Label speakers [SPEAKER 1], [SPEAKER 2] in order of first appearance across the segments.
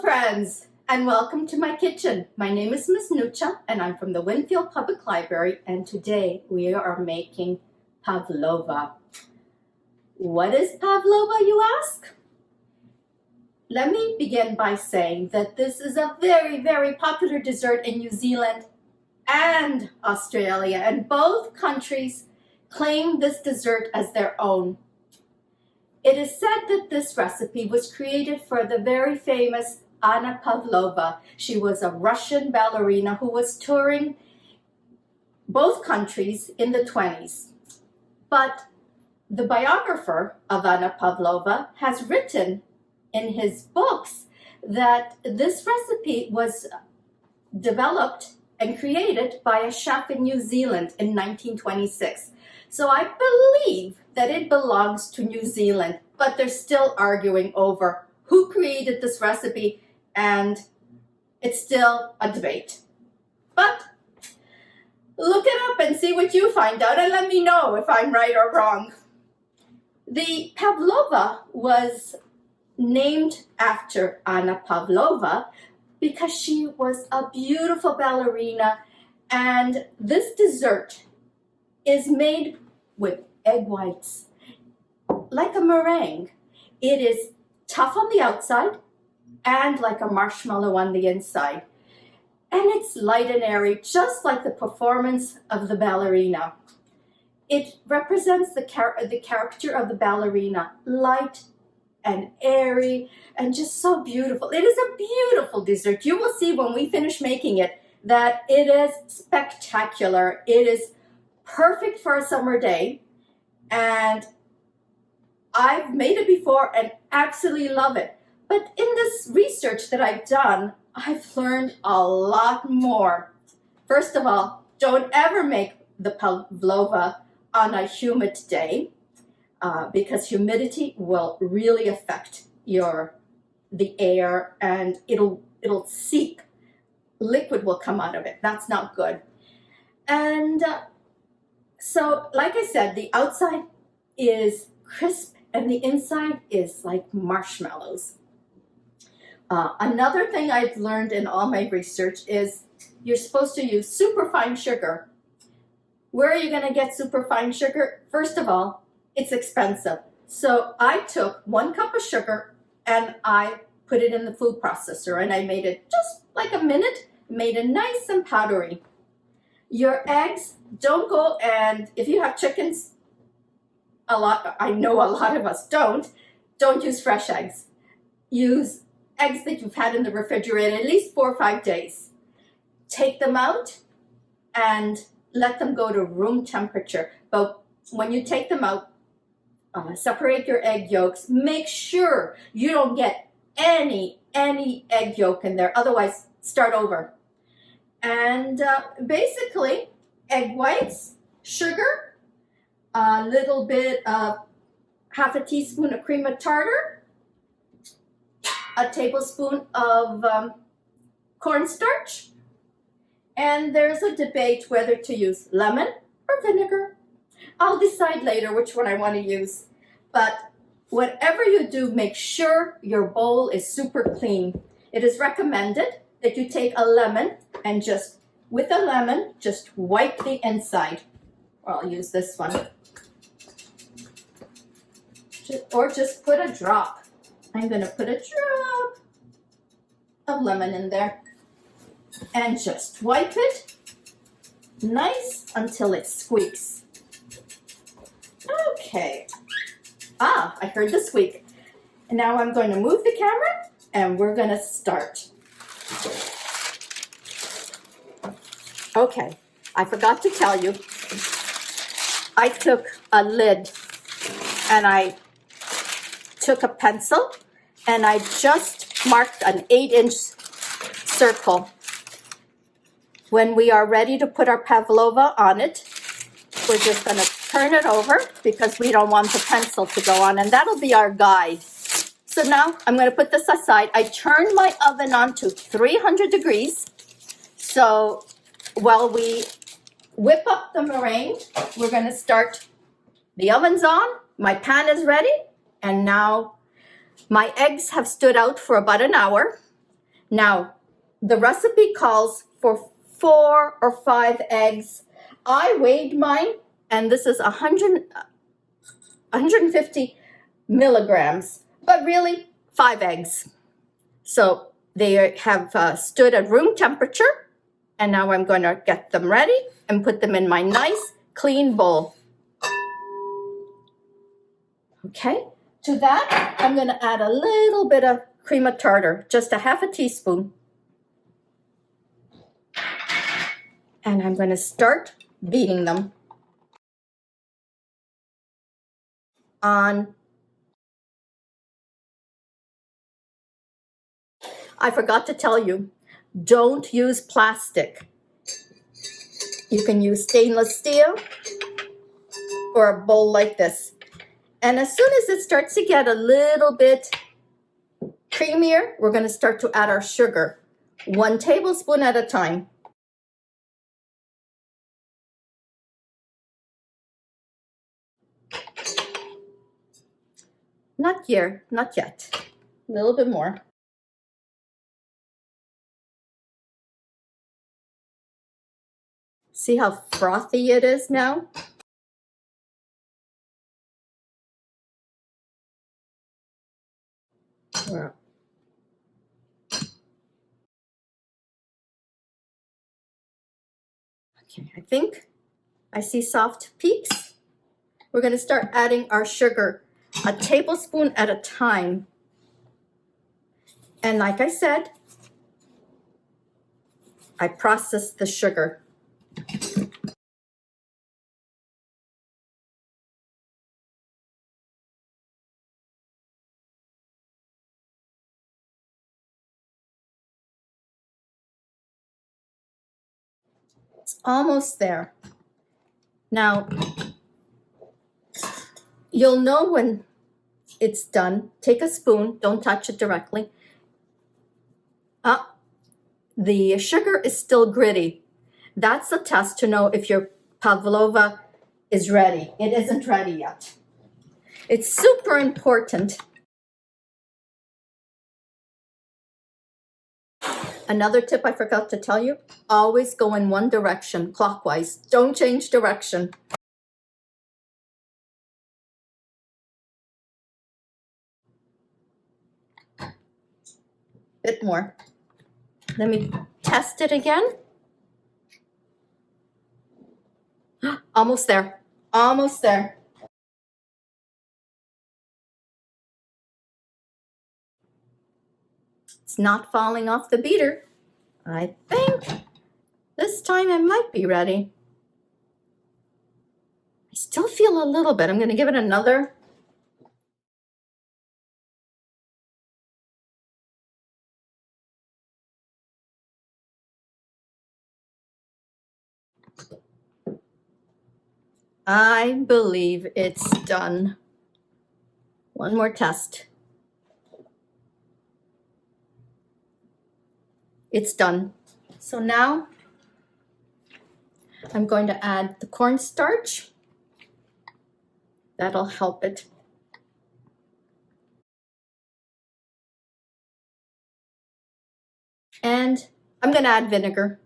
[SPEAKER 1] friends, and welcome to my kitchen. My name is Miss Nuccia, and I'm from the Winfield Public Library, and today we are making pavlova. What is pavlova, you ask? Let me begin by saying that this is a very, very popular dessert in New Zealand and Australia, and both countries claim this dessert as their own. It is said that this recipe was created for the very famous Anna Pavlova. She was a Russian ballerina who was touring both countries in the 20s. But the biographer of Anna Pavlova has written in his books that this recipe was developed and created by a chef in New Zealand in 1926. So I believe that it belongs to New Zealand, but they're still arguing over who created this recipe, and it's still a debate. But look it up and see what you find out, and let me know if I'm right or wrong. The pavlova was named after Anna Pavlova because she was a beautiful ballerina, and this dessert is made with egg whites, like a meringue. It is tough on the outside and like a marshmallow on the inside. And it's light and airy, just like the performance of the ballerina. It represents the character of the ballerina, light and airy and just so beautiful. It is a beautiful dessert. You will see when we finish making it that it is spectacular. It is perfect for a summer day, and I've made it before and absolutely love it. But in this research that I've done, I've learned a lot more. First of all, don't ever make the pavlova on a humid day because humidity will really affect the air, and it'll seep. Liquid will come out of it. That's not good. And so, like I said, the outside is crisp and the inside is like marshmallows. Another thing I've learned in all my research is you're supposed to use superfine sugar. Where are you going to get superfine sugar? First of all, it's expensive. So I took 1 cup of sugar and I put it in the food processor, and I made it just like a minute, made it nice and powdery. Your eggs, don't go, and if you have chickens, I know a lot of us don't use fresh eggs. Use eggs that you've had in the refrigerator at least 4 or 5 days. Take them out and let them go to room temperature. But when you take them out, separate your egg yolks. Make sure you don't get any egg yolk in there. Otherwise, start over. And basically, egg whites, sugar, a little bit of half a teaspoon of cream of tartar, a tablespoon of cornstarch, and there's a debate whether to use lemon or vinegar. I'll decide later which one I want to use, but whatever you do, make sure your bowl is super clean. It is recommended that you take a lemon and just wipe the inside. Or I'll use this one. Or just put a drop. I'm going to put a drop of lemon in there. And just wipe it nice until it squeaks. Okay. I heard the squeak. And now I'm going to move the camera and we're going to start. Okay, I forgot to tell you, I took a lid and I took a pencil and I just marked an 8-inch circle. When we are ready to put our pavlova on it, we're just going to turn it over because we don't want the pencil to go on, and that'll be our guide. So now I'm going to put this aside. I turned my oven on to 300 degrees. So while we whip up the meringue, we're going to start. The oven's on, my pan is ready, and now my eggs have stood out for about an hour. Now, the recipe calls for 4 or 5 eggs. I weighed mine, and this is 150 milligrams, but really 5 eggs. So they have stood at room temperature, and now I'm going to get them ready and put them in my nice clean bowl. Okay, to that I'm going to add a little bit of cream of tartar, just a half a teaspoon. And I'm going to start beating them on. I forgot to tell you, don't use plastic. You can use stainless steel or a bowl like this. And as soon as it starts to get a little bit creamier, we're going to start to add our sugar, 1 tablespoon at a time. Not here, not yet. A little bit more. See how frothy it is now? Okay, I think I see soft peaks. We're going to start adding our sugar, a tablespoon at a time. And like I said, I processed the sugar. It's almost there. Now, you'll know when it's done. Take a spoon, don't touch it directly. The sugar is still gritty. That's a test to know if your pavlova is ready. It isn't ready yet. It's super important. Another tip I forgot to tell you, always go in one direction, clockwise. Don't change direction. Bit more. Let me test it again. Almost there. Almost there. It's not falling off the beater. I think this time it might be ready. I still feel a little bit. I'm going to give it another. I believe it's done. One more test. It's done. So now I'm going to add the cornstarch. That'll help it. And I'm going to add vinegar.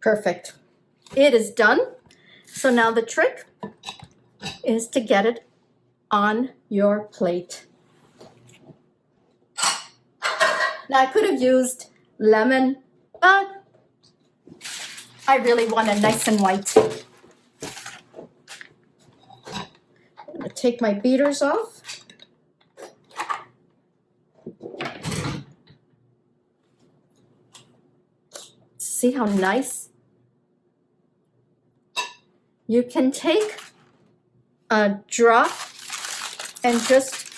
[SPEAKER 1] Perfect. It is done. So now the trick is to get it on your plate. Now I could have used lemon, but I really want it nice and white. I'm going to take my beaters off. See how nice? You can take a drop and just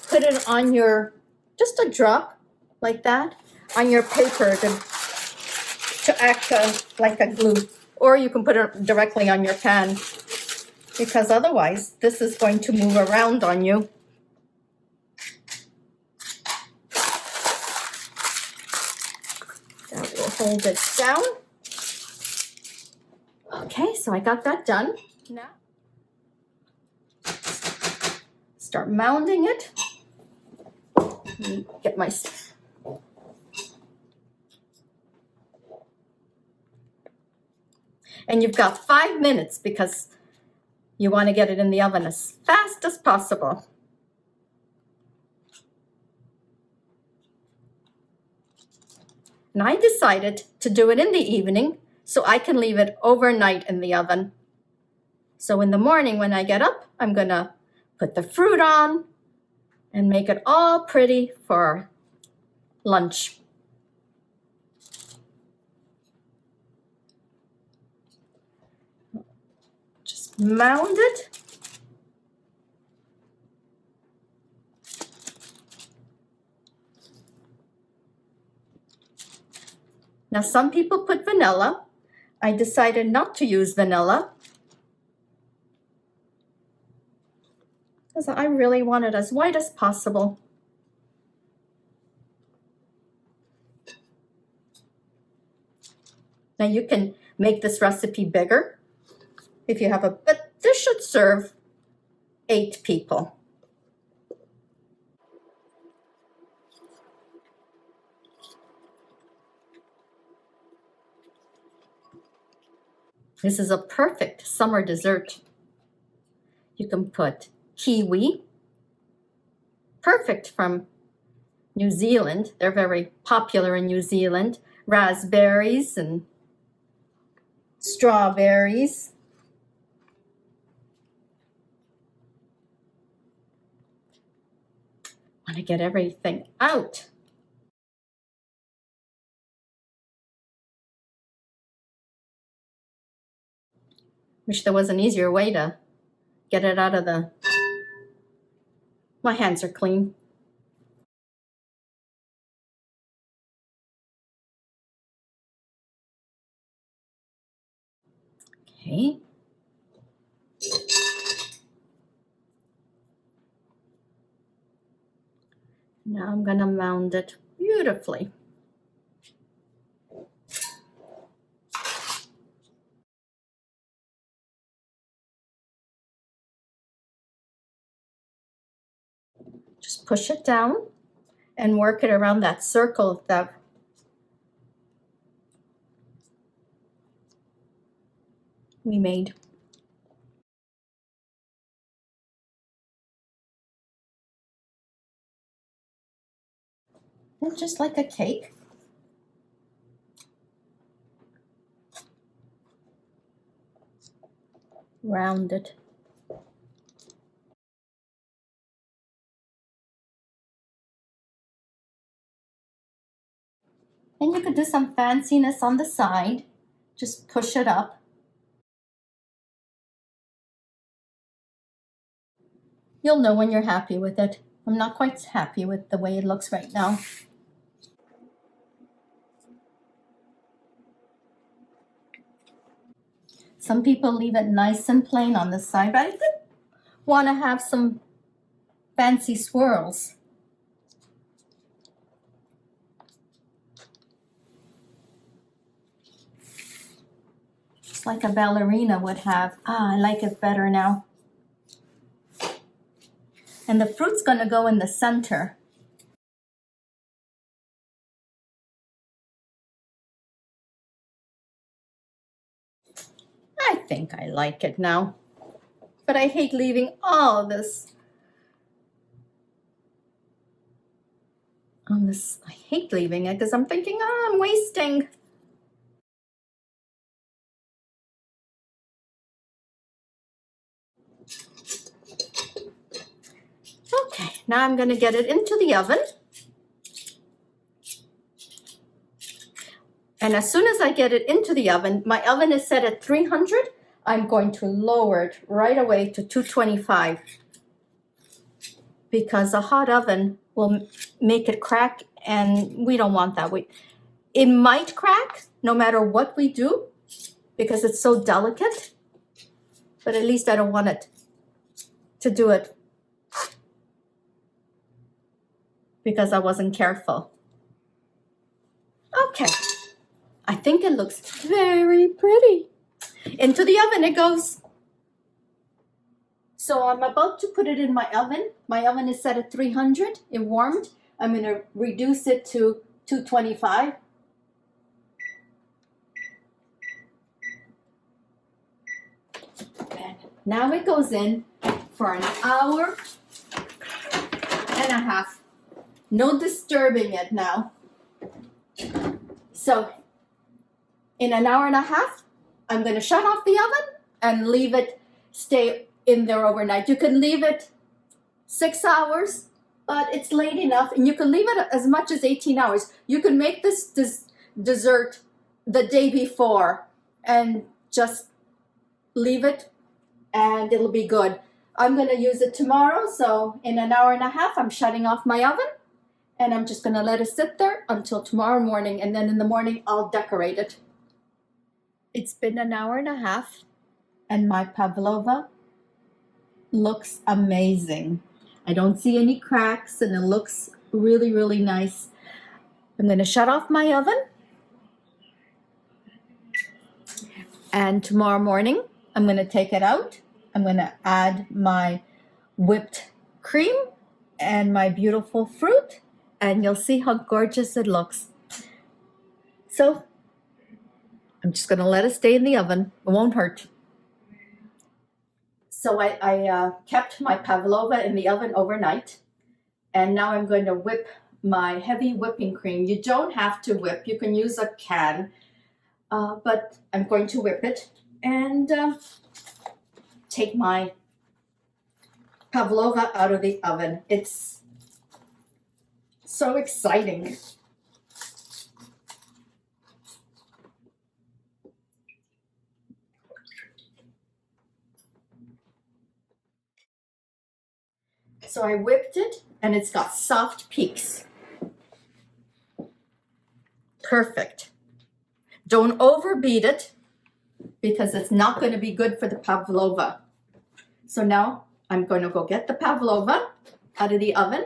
[SPEAKER 1] put it on your, just a drop like that, on your paper to act like a glue. Or you can put it directly on your pan, because otherwise this is going to move around on you. That will hold it down. Okay, so I got that done. Now, start mounding it. Let me get my... And you've got 5 minutes because you want to get it in the oven as fast as possible. And I decided to do it in the evening so I can leave it overnight in the oven. So in the morning when I get up, I'm going to put the fruit on and make it all pretty for lunch. Just mound it. Now some people put vanilla. I decided not to use vanilla because I really want it as white as possible. Now you can make this recipe bigger if you have a, but this should serve 8 people. This is a perfect summer dessert. You can put kiwi, perfect from New Zealand. They're very popular in New Zealand. Raspberries and strawberries. Want to get everything out. Wish there was an easier way to get it out of the... My hands are clean. Okay. Now I'm going to mound it beautifully. Just push it down and work it around that circle that we made. And just like a cake. Round it. And you could do some fanciness on the side. Just push it up. You'll know when you're happy with it. I'm not quite happy with the way it looks right now. Some people leave it nice and plain on the side, but I did want to have some fancy swirls. Just like a ballerina would have. I like it better now. And the fruit's going to go in the center. I think I like it now. But I hate leaving all this on this. I hate leaving it because I'm thinking, I'm wasting. Okay, now I'm going to get it into the oven. And as soon as I get it into the oven, my oven is set at 300. I'm going to lower it right away to 225 because a hot oven will make it crack, and we don't want that. It might crack no matter what we do because it's so delicate, but at least I don't want it to do it because I wasn't careful. Okay, think it looks very pretty. Into the oven it goes. So I'm about to put it in my oven. My oven is set at 300. It warmed. I'm going to reduce it to 225. And now it goes in for an hour and a half. No disturbing it now. So in an hour and a half, I'm going to shut off the oven and leave it stay in there overnight. You can leave it 6 hours, but it's late enough, and you can leave it as much as 18 hours. You can make this dessert the day before and just leave it and it'll be good. I'm going to use it tomorrow, so in an hour and a half I'm shutting off my oven and I'm just going to let it sit there until tomorrow morning, and then in the morning I'll decorate it. It's been an hour and a half and my pavlova looks amazing. I don't see any cracks and it looks really, really nice. I'm going to shut off my oven, and tomorrow morning I'm going to take it out. I'm going to add my whipped cream and my beautiful fruit, and you'll see how gorgeous it looks. So I'm just going to let it stay in the oven. It won't hurt. So I kept my pavlova in the oven overnight, and now I'm going to whip my heavy whipping cream. You don't have to whip. You can use a can, but I'm going to whip it and take my pavlova out of the oven. It's so exciting. So I whipped it and it's got soft peaks. Perfect. Don't overbeat it because it's not going to be good for the pavlova. So now I'm going to go get the pavlova out of the oven.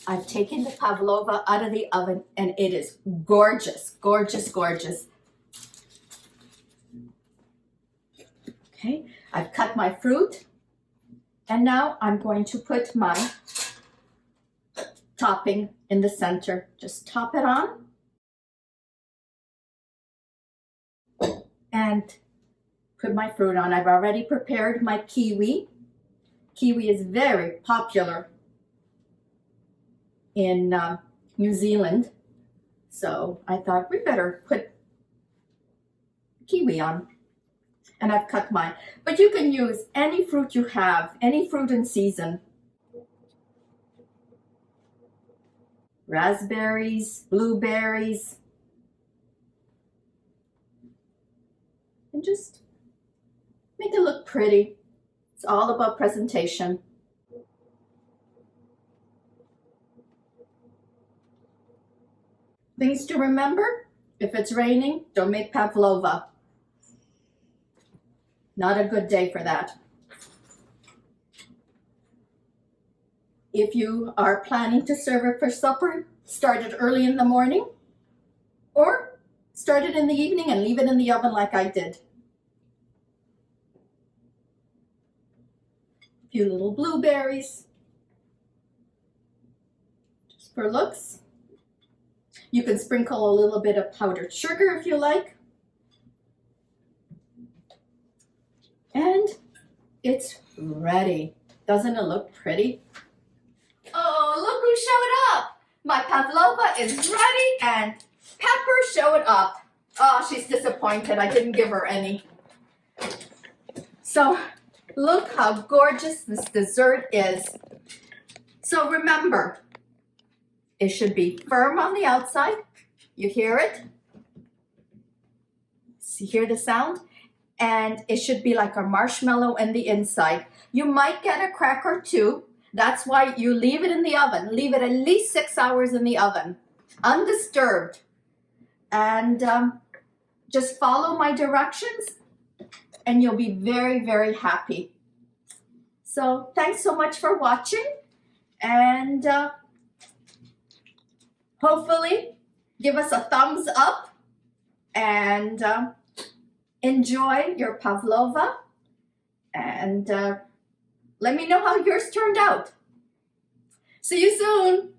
[SPEAKER 1] I've taken the pavlova out of the oven and it is gorgeous, gorgeous, gorgeous. Okay, I've cut my fruit. And now I'm going to put my topping in the center. Just top it on. And put my fruit on. I've already prepared my kiwi. Kiwi is very popular in New Zealand. So I thought we better put kiwi on. And I've cut mine. But you can use any fruit you have, any fruit in season. Raspberries, blueberries. And just make it look pretty. It's all about presentation. Things to remember: if it's raining, don't make pavlova. Not a good day for that. If you are planning to serve it for supper, start it early in the morning or start it in the evening and leave it in the oven like I did. A few little blueberries, just for looks. You can sprinkle a little bit of powdered sugar if you like. And it's ready. Doesn't it look pretty? Oh, look who showed up. My pavlova is ready and Pepper showed up. Oh, she's disappointed. I didn't give her any. So look how gorgeous this dessert is. So remember, it should be firm on the outside. You hear it? You hear the sound? And it should be like a marshmallow in the inside. You might get a crack or two. That's why you leave it in the oven. Leave it at least 6 hours in the oven, undisturbed. And just follow my directions and you'll be very, very happy. So thanks so much for watching. And hopefully give us a thumbs up and enjoy your pavlova. And let me know how yours turned out. See you soon.